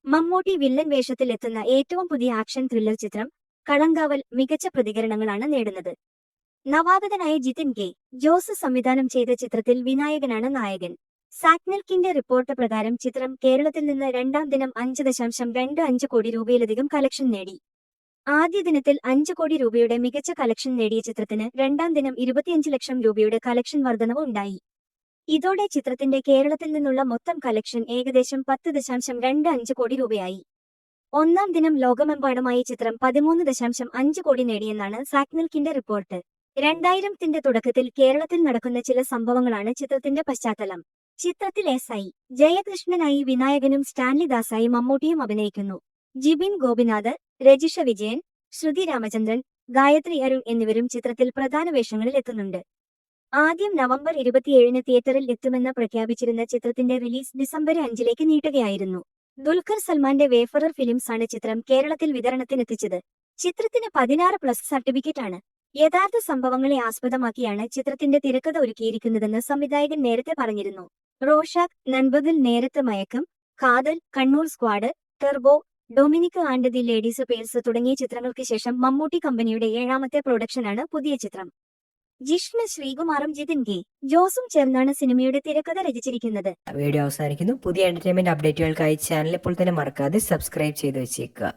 Mammootty villain വേഷത്തിലെത്തുന്ന ഏറ്റവും പുതിയ action thriller ചിത്രം കളങ്കാവൽ മികച്ച പ്രതികരണങ്ങളാണ് നേടുന്നത്. നവാഗതനായ ജിതിൻ കെ. ജോസ് സംവിധാനം ചെയ്ത ചിത്രത്തിൽ വിനായകനാണ് നായകൻ. സാക്നെൽക്കിന്റെ റിപ്പോർട്ട് പ്രകാരം ചിത്രം കേരളത്തിൽ നിന്ന് രണ്ടാം ദിനം 5.25 കോടി രൂപയിലധികം കളക്ഷൻ നേടി. ആദ്യ ദിനത്തിൽ 5 കോടി രൂപയുടെ മികച്ച കളക്ഷൻ നേടിയ ചിത്രത്തിന് രണ്ടാം ദിനം 25 ലക്ഷം രൂപയുടെ കളക്ഷൻ വർധനവ് ഉണ്ടായി. ഇതോടെ ചിത്രത്തിന്റെ കേരളത്തിൽ നിന്നുള്ള മൊത്തം കളക്ഷൻ ഏകദേശം 10.25 കോടി രൂപയായി. ഒന്നാം ദിനം ലോകമെമ്പാടുമായി ചിത്രം 13.5 കോടി നേടിയെന്നാണ് സാക്നെൽക്കിന്റെ റിപ്പോർട്ട്. 2000ത്തിന്റെ തുടക്കത്തിൽ കേരളത്തിൽ നടക്കുന്ന ചില സംഭവങ്ങളാണ് ചിത്രത്തിന്റെ പശ്ചാത്തലം. ചിത്രത്തിൽ എസ്.ഐ. ജയകൃഷ്ണനായി വിനായകനും സ്റ്റാൻലി ദാസായി മമ്മൂട്ടിയും അഭിനയിക്കുന്നു. ജിബിൻ ഗോപിനാഥ്, രജിഷ വിജയൻ, ശ്രുതി രാമചന്ദ്രൻ, ഗായത്രി അരുൺ എന്നിവരും ചിത്രത്തിൽ പ്രധാന വേഷങ്ങളിൽ എത്തുന്നുണ്ട്. ആദ്യം നവംബർ 27-ന് തിയേറ്ററിൽ എത്തുമെന്ന് പ്രഖ്യാപിച്ചിരുന്ന ചിത്രത്തിന്റെ റിലീസ് ഡിസംബർ 5-ലേക്ക് നീട്ടുകയായിരുന്നു. ദുൽഖർ സൽമാന്റെ വേഫറർ ഫിലിംസ് ആണ് ചിത്രം കേരളത്തിൽ വിതരണത്തിനെത്തിച്ചത്. ചിത്രത്തിന് 16+ സർട്ടിഫിക്കറ്റാണ്. യഥാർത്ഥ സംഭവങ്ങളെ ആസ്പദമാക്കിയാണ് ചിത്രത്തിന്റെ തിരക്കഥ ഒരുക്കിയിരിക്കുന്നതെന്ന് സംവിധായകൻ നേരത്തെ പറഞ്ഞിരുന്നു. റോഷാക്ക്, നൻപകൽ നേരത്ത് മയക്കം, കാതൽ, Kannur squad, Turbo, Dominic and the ladies purse തുടങ്ങിയ ചിത്രങ്ങൾക്ക് ശേഷം മമ്മൂട്ടി കമ്പനിയുടെ 7ാമത്തെ പ്രൊഡക്ഷനാണ് പുതിയ ചിത്രം. ജിഷ്ണു ശ്രീകുമാറും ജിതിൻ കെ. ജോസും ചേർന്നാണ് സിനിമയുടെ തിരക്കഥ രചിച്ചിരിക്കുന്നത്. വീഡിയോ അവസാനിക്കുന്നു. പുതിയ എന്റർടൈൻമെന്റ് അപ്ഡേറ്റുകൾക്കായി ചാനൽ ഇപ്പോൾ തന്നെ മറക്കാതെ സബ്സ്ക്രൈബ് ചെയ്ത് വെച്ചേക്കുക.